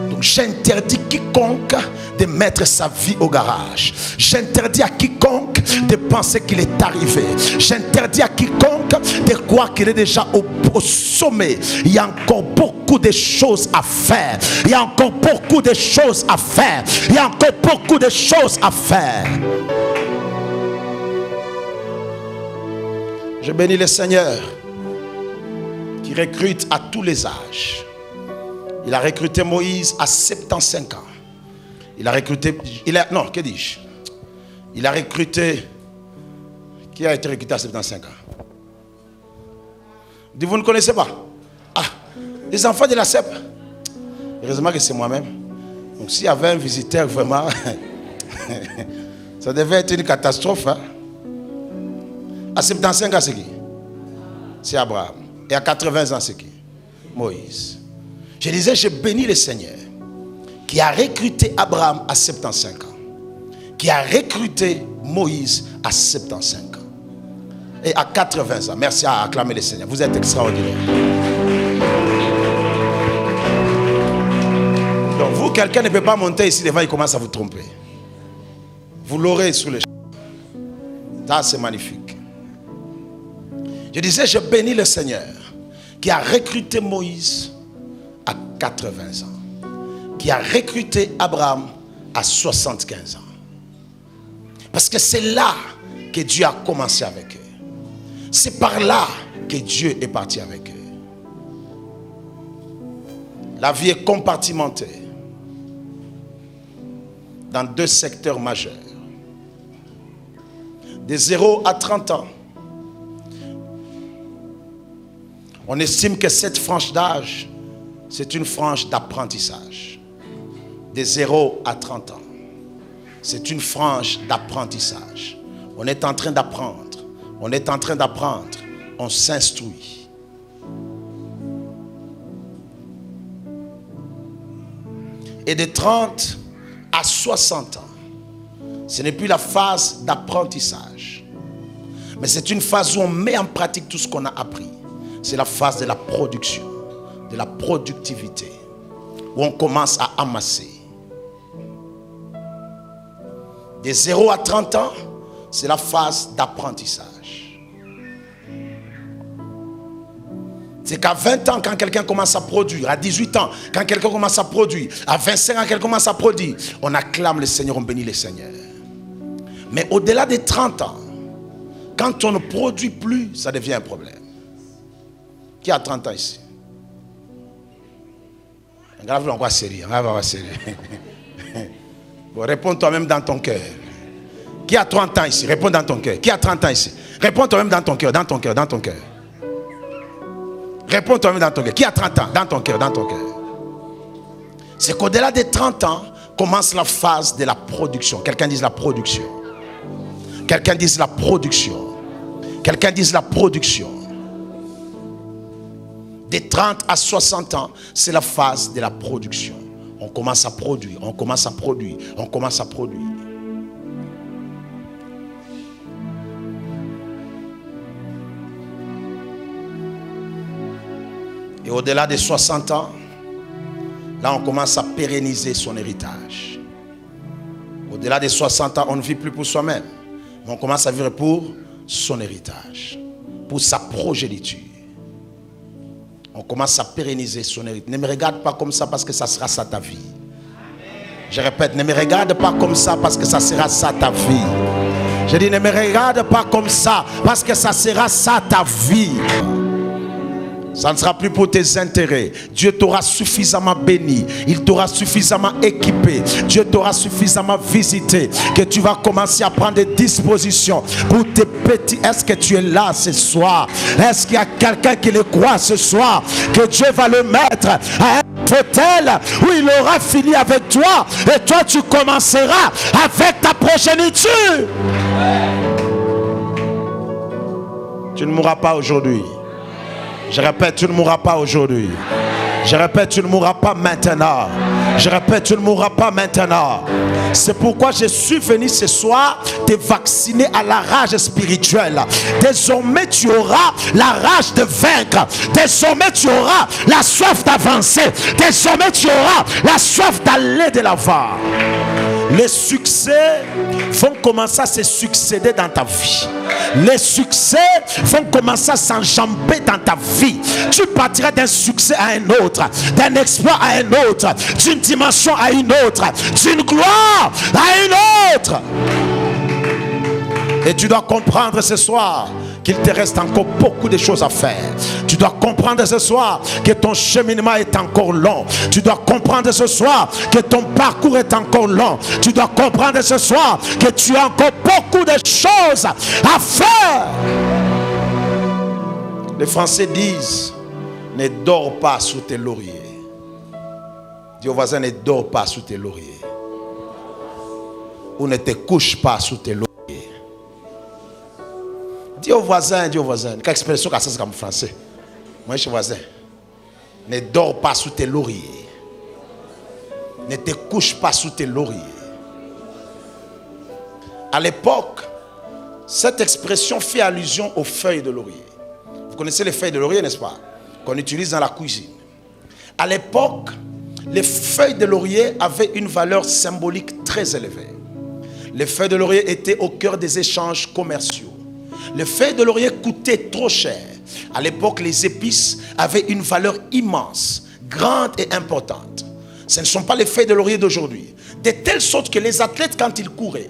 Donc j'interdis quiconque de mettre sa vie au garage. J'interdis à quiconque de penser qu'il est arrivé. J'interdis à quiconque de croire qu'il est déjà au sommet. Il y a encore beaucoup de choses à faire. Il y a encore beaucoup de choses à faire. Il y a encore beaucoup de choses à faire. Je bénis le Seigneur qui recrute à tous les âges. Il a recruté Moïse à 75 ans. Il a recruté... que dis-je? Il a recruté... Qui a été recruté à 75 ans? Vous ne connaissez pas? Ah, les enfants de la CEP. Heureusement que c'est moi-même. Donc s'il y avait un visiteur vraiment... ça devait être une catastrophe. Hein? À 75 ans, c'est qui? C'est Abraham. Et à 80 ans, c'est qui? Moïse. Je disais, je bénis le Seigneur qui a recruté Abraham à 75 ans, qui a recruté Moïse à 75 ans et à 80 ans. Merci à acclamer le Seigneur. Vous êtes extraordinaire. Donc vous, quelqu'un ne peut pas monter ici devant, il commence à vous tromper. Vous l'aurez sur le champ. Ça, c'est magnifique. Je disais, je bénis le Seigneur qui a recruté Moïse à 80 ans, qui a recruté Abraham à 75 ans. Parce que c'est là que Dieu a commencé avec eux. C'est par là que Dieu est parti avec eux. La vie est compartimentée dans deux secteurs majeurs. De 0 à 30 ans, on estime que cette frange d'âge, c'est une frange d'apprentissage. De 0 à 30 ans. C'est une frange d'apprentissage. On est en train d'apprendre. On est en train d'apprendre. On s'instruit. Et de 30 à 60 ans, ce n'est plus la phase d'apprentissage. Mais c'est une phase où on met en pratique tout ce qu'on a appris. C'est la phase de la production, de la productivité, où on commence à amasser. De 0 à 30 ans, c'est la phase d'apprentissage. C'est qu'à 20 ans, quand quelqu'un commence à produire, à 18 ans, quand quelqu'un commence à produire, à 25 ans, quand quelqu'un commence à produire, on acclame le Seigneur, on bénit le Seigneur. Mais au-delà des 30 ans, quand on ne produit plus, ça devient un problème. Qui a 30 ans ici? On va sérieux. Bon, réponds toi-même dans ton cœur. Qui a 30 ans ici? Réponds dans ton cœur. Qui a 30 ans ici? Réponds toi-même dans ton cœur, dans ton cœur, dans ton cœur. Réponds toi-même dans ton cœur. Qui a 30 ans? Dans ton cœur, dans ton cœur. C'est qu'au-delà des 30 ans, commence la phase de la production. Quelqu'un dise la production. Quelqu'un dise la production. Quelqu'un dise la production. Des 30 à 60 ans, c'est la phase de la production. On commence à produire, on commence à produire, on commence à produire. Et au-delà des 60 ans, là on commence à pérenniser son héritage. Au-delà des 60 ans, on ne vit plus pour soi-même, mais on commence à vivre pour son héritage, pour sa progéniture. On commence à pérenniser son héritage. Ne me regarde pas comme ça parce que ça sera ça ta vie. Je répète, ne me regarde pas comme ça parce que ça sera ça ta vie. Je dis, ne me regarde pas comme ça parce que ça sera ça ta vie. Ça ne sera plus pour tes intérêts. Dieu t'aura suffisamment béni. Il t'aura suffisamment équipé. Dieu t'aura suffisamment visité. Que tu vas commencer à prendre des dispositions pour tes petits. Est-ce que tu es là ce soir? Est-ce qu'il y a quelqu'un qui le croit ce soir? Que Dieu va le mettre à un fauteuil où il aura fini avec toi. Et toi tu commenceras avec ta progéniture. Tu ne mourras pas aujourd'hui. Je répète, tu ne mourras pas aujourd'hui. Je répète, tu ne mourras pas maintenant. Je répète, tu ne mourras pas maintenant. C'est pourquoi je suis venu ce soir te vacciner à la rage spirituelle. Désormais, tu auras la rage de vaincre. Désormais, tu auras la soif d'avancer. Désormais, tu auras la soif d'aller de l'avant. Les succès vont commencer à se succéder dans ta vie. Les succès vont commencer à s'enjamber dans ta vie. Tu partiras d'un succès à un autre, d'un exploit à un autre, d'une dimension à une autre, d'une gloire à une autre. Et tu dois comprendre ce soir qu'il te reste encore beaucoup de choses à faire. Tu dois comprendre ce soir que ton cheminement est encore long. Tu dois comprendre ce soir que ton parcours est encore long. Tu dois comprendre ce soir que tu as encore beaucoup de choses à faire. Les Français disent: ne dors pas sous tes lauriers. Dis au voisin: ne dors pas sous tes lauriers. Ou ne te couche pas sous tes lauriers. Dis au voisin, quelle expression que c'est comme français? Moi, je suis voisin. Ne dors pas sous tes lauriers. Ne te couche pas sous tes lauriers. À l'époque, cette expression fait allusion aux feuilles de laurier. Vous connaissez les feuilles de laurier, n'est-ce pas? Qu'on utilise dans la cuisine. À l'époque, les feuilles de laurier avaient une valeur symbolique très élevée. Les feuilles de laurier étaient au cœur des échanges commerciaux. Les feuilles de laurier coûtaient trop cher. À l'époque, les épices avaient une valeur immense, grande et importante. Ce ne sont pas les feuilles de laurier d'aujourd'hui. De telle sorte que les athlètes, quand ils couraient,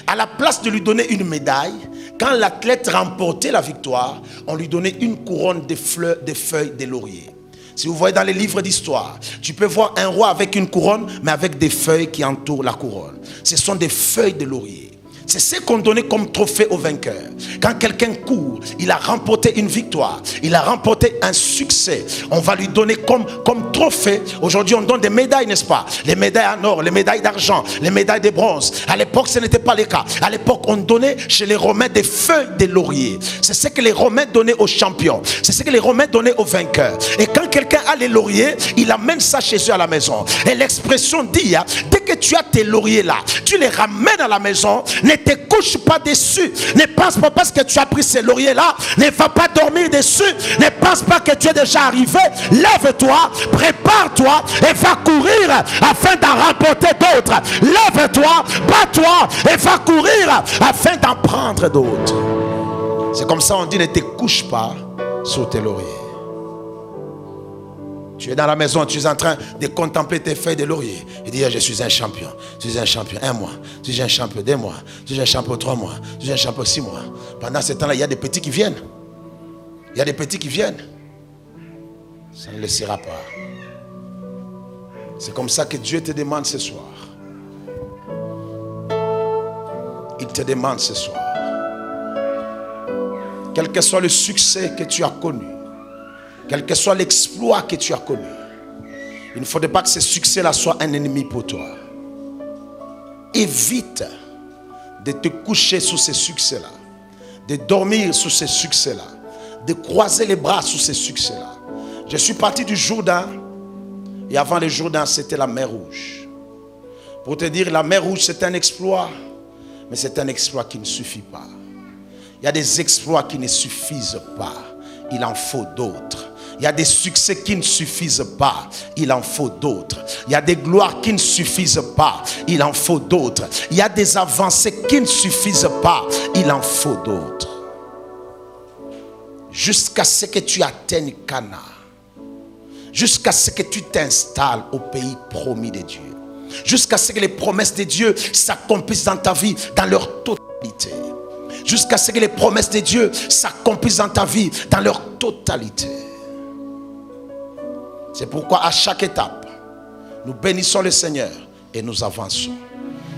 à la place de lui donner une médaille, quand l'athlète remportait la victoire, on lui donnait une couronne de fleurs, de feuilles de laurier. Si vous voyez dans les livres d'histoire, tu peux voir un roi avec une couronne, mais avec des feuilles qui entourent la couronne. Ce sont des feuilles de laurier. C'est ce qu'on donnait comme trophée au vainqueur. Quand quelqu'un court, il a remporté une victoire, il a remporté un succès, on va lui donner comme trophée. Aujourd'hui, on donne des médailles, n'est-ce pas? Les médailles en or, les médailles d'argent, les médailles de bronze. À l'époque, ce n'était pas le cas. À l'époque, on donnait chez les Romains des feuilles de laurier. C'est ce que les Romains donnaient aux champions. C'est ce que les Romains donnaient aux vainqueurs. Et quand quelqu'un a les lauriers, il amène ça chez eux à la maison. Et l'expression dit, dès que tu as tes lauriers là, tu les ramènes à la maison. Ne te couche pas dessus. Ne pense pas parce que tu as pris ces lauriers là, ne va pas dormir dessus. Ne pense pas que tu es déjà arrivé. Lève-toi, prépare-toi et va courir afin d'en remporter d'autres. Lève-toi, bats-toi et va courir afin d'en prendre d'autres. C'est comme ça on dit: ne te couche pas sur tes lauriers. Tu es dans la maison, tu es en train de contempler tes feuilles de laurier. Et dire: je suis un champion. Je suis un champion 1 mois. Je suis un champion 2 mois. Je suis un champion 3 mois. Je suis un champion 6 mois. Pendant ce temps-là, il y a des petits qui viennent. Il y a des petits qui viennent. Ça ne le sera pas. C'est comme ça que Dieu te demande ce soir. Il te demande ce soir. Quel que soit le succès que tu as connu, quel que soit l'exploit que tu as connu, il ne faudrait pas que ce succès-là soit un ennemi pour toi. Évite de te coucher sous ce succès-là, de dormir sous ce succès-là, de croiser les bras sous ce succès-là. Je suis parti du Jourdain, et avant le Jourdain, c'était la mer Rouge. Pour te dire, la mer Rouge, c'est un exploit, mais c'est un exploit qui ne suffit pas. Il y a des exploits qui ne suffisent pas. Il en faut d'autres. Il y a des succès qui ne suffisent pas. Il en faut d'autres. Il y a des gloires qui ne suffisent pas. Il en faut d'autres. Il y a des avancées qui ne suffisent pas. Il en faut d'autres. jusqu'à ce que tu atteignes Cana, jusqu'à ce que tu t'installes au pays promis de Dieu, jusqu'à ce que les promesses de Dieu s'accomplissent dans ta vie dans leur totalité, jusqu'à ce que les promesses de Dieu s'accomplissent dans ta vie dans leur totalité. C'est pourquoi à chaque étape, nous bénissons le Seigneur et nous avançons.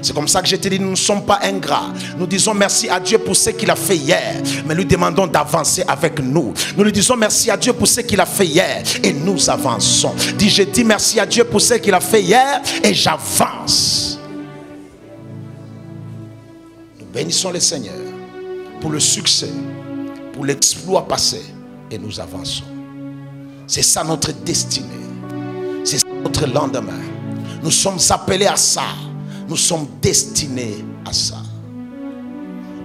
C'est comme ça que je te dis, nous ne sommes pas ingrats. Nous disons merci à Dieu pour ce qu'il a fait hier, mais lui demandons d'avancer avec nous. Nous lui disons merci à Dieu pour ce qu'il a fait hier et nous avançons. Dis, je dis merci à Dieu pour ce qu'il a fait hier et j'avance. Nous bénissons le Seigneur pour le succès, pour l'exploit passé et nous avançons. C'est ça notre destinée. C'est ça notre lendemain. Nous sommes appelés à ça. Nous sommes destinés à ça.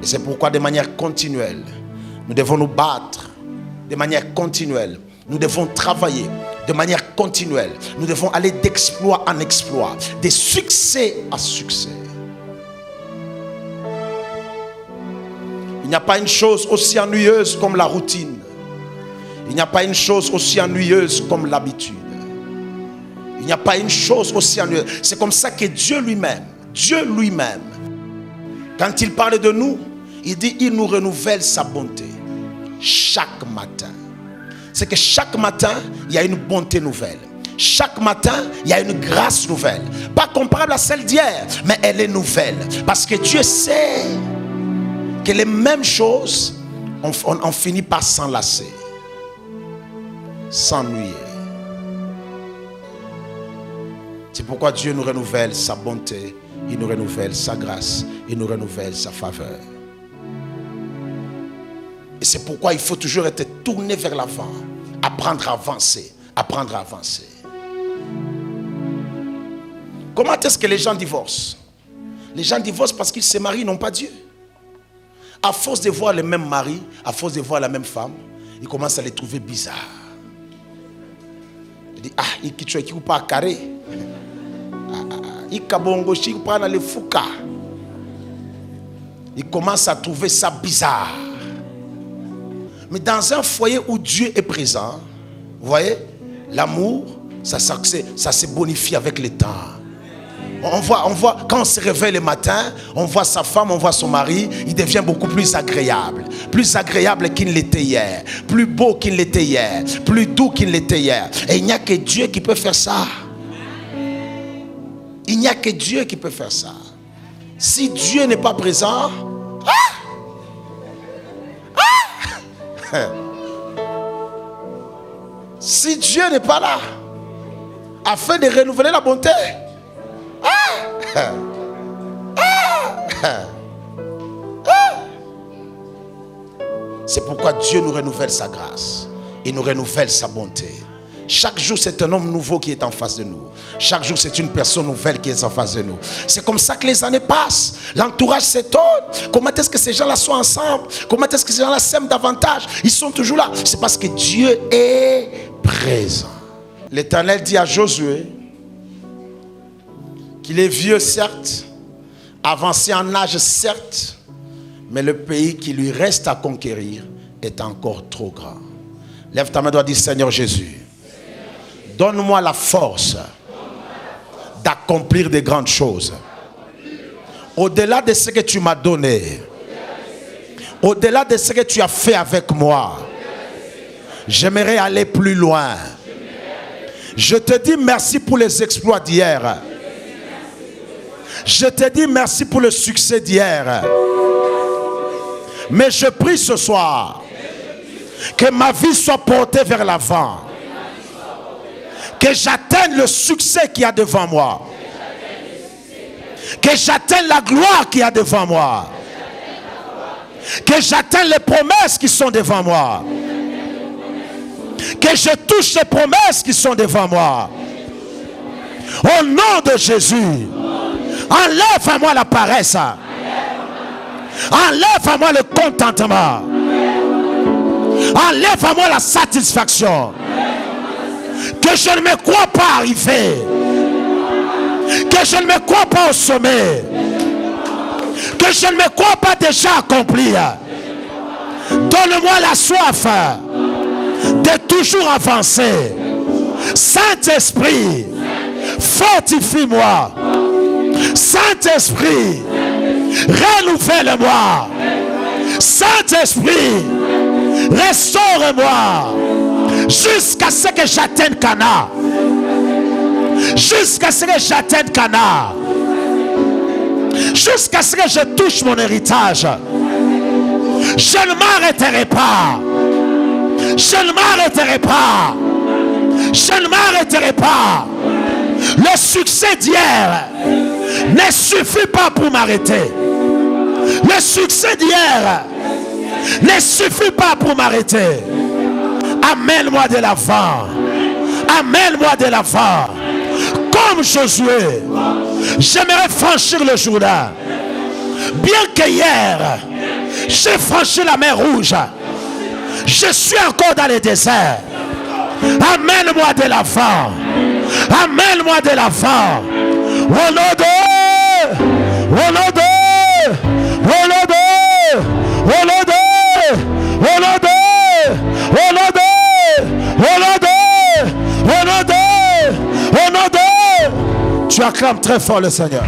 Et c'est pourquoi de manière continuelle, nous devons nous battre. De manière continuelle, nous devons travailler. De manière continuelle, nous devons aller d'exploit en exploit, de succès à succès. Il n'y a pas une chose aussi ennuyeuse comme la routine. Il n'y a pas une chose aussi ennuyeuse comme l'habitude. Il n'y a pas une chose aussi ennuyeuse. C'est comme ça que Dieu lui-même, quand il parle de nous, il dit il nous renouvelle sa bonté chaque matin. C'est que chaque matin, il y a une bonté nouvelle. Chaque matin, il y a une grâce nouvelle. Pas comparable à celle d'hier, mais elle est nouvelle. Parce que Dieu sait que les mêmes choses, on finit par s'enlacer, s'ennuyer. C'est pourquoi Dieu nous renouvelle sa bonté, il nous renouvelle sa grâce, il nous renouvelle sa faveur. Et c'est pourquoi il faut toujours être tourné vers l'avant, apprendre à avancer, apprendre à avancer. Comment est-ce que les gens divorcent? Les gens divorcent parce qu'ils se marient, non pas Dieu. À force de voir le même mari, à force de voir la même femme, ils commencent à les trouver bizarres. Ils disent, il ne peut pas carré. Il commence à trouver ça bizarre. Mais dans un foyer où Dieu est présent, vous voyez, l'amour, ça se bonifie avec le temps. On voit, quand on se réveille le matin, on voit sa femme, on voit son mari, il devient beaucoup plus agréable qu'il ne l'était hier, plus beau qu'il ne l'était hier, plus doux qu'il ne l'était hier. Et il n'y a que Dieu qui peut faire ça. Il n'y a que Dieu qui peut faire ça. Si Dieu n'est pas présent, si Dieu n'est pas là, afin de renouveler la bonté, c'est pourquoi Dieu nous renouvelle sa grâce. Il nous renouvelle sa bonté. Chaque jour, c'est un homme nouveau qui est en face de nous. Chaque jour, c'est une personne nouvelle qui est en face de nous. C'est comme ça que les années passent. L'entourage s'étonne. Comment est-ce que ces gens-là sont ensemble? Comment est-ce que ces gens-là s'aiment davantage? Ils sont toujours là. C'est parce que Dieu est présent. L'Éternel dit à Josué qu'il est vieux, certes, avancé en âge, certes, mais le pays qui lui reste à conquérir est encore trop grand. Lève ta main droite, dis Seigneur Jésus, donne-moi la force d'accomplir de grandes choses. Au-delà de ce que tu m'as donné, au-delà de ce que tu as fait avec moi, j'aimerais aller plus loin. Je te dis merci pour les exploits d'hier. Je te dis merci pour le succès d'hier. Mais je prie ce soir que ma vie soit portée vers l'avant. Que j'atteigne le succès qu'il y a devant moi. Que j'atteigne la gloire qu'il y a devant moi. Que j'atteigne les promesses qui sont devant moi. Que je touche les promesses qui sont devant moi. Au nom de Jésus, enlève à moi la paresse. Enlève à moi le contentement. Enlève à moi la satisfaction. Que je ne me crois pas arriver. Que je ne me crois pas au sommet. Que je ne me crois pas déjà accompli. Donne-moi la soif de toujours avancer. Saint-Esprit, fortifie-moi. Saint-Esprit, renouvelle-moi. Saint-Esprit, restaure-moi jusqu'à ce que j'atteigne Cana. Jusqu'à ce que j'atteigne Cana. Jusqu'à ce que je touche mon héritage. Je ne m'arrêterai pas. Je ne m'arrêterai pas. Je ne m'arrêterai pas. Le succès d'hier ne suffit pas pour m'arrêter. Le succès d'hier ne suffit pas pour m'arrêter. Amène-moi de l'avant. Amène-moi de l'avant. Comme Josué, j'aimerais franchir le Jourdain. Bien que hier, j'ai franchi la mer Rouge, je suis encore dans le désert. Amène-moi de l'avant. Amène-moi de l'avant. Au nom de, au nom de, au nom de, au nom de, au nom de, au nom de, au nom de, au nom de, au nom de. Tu acclames très fort le Seigneur.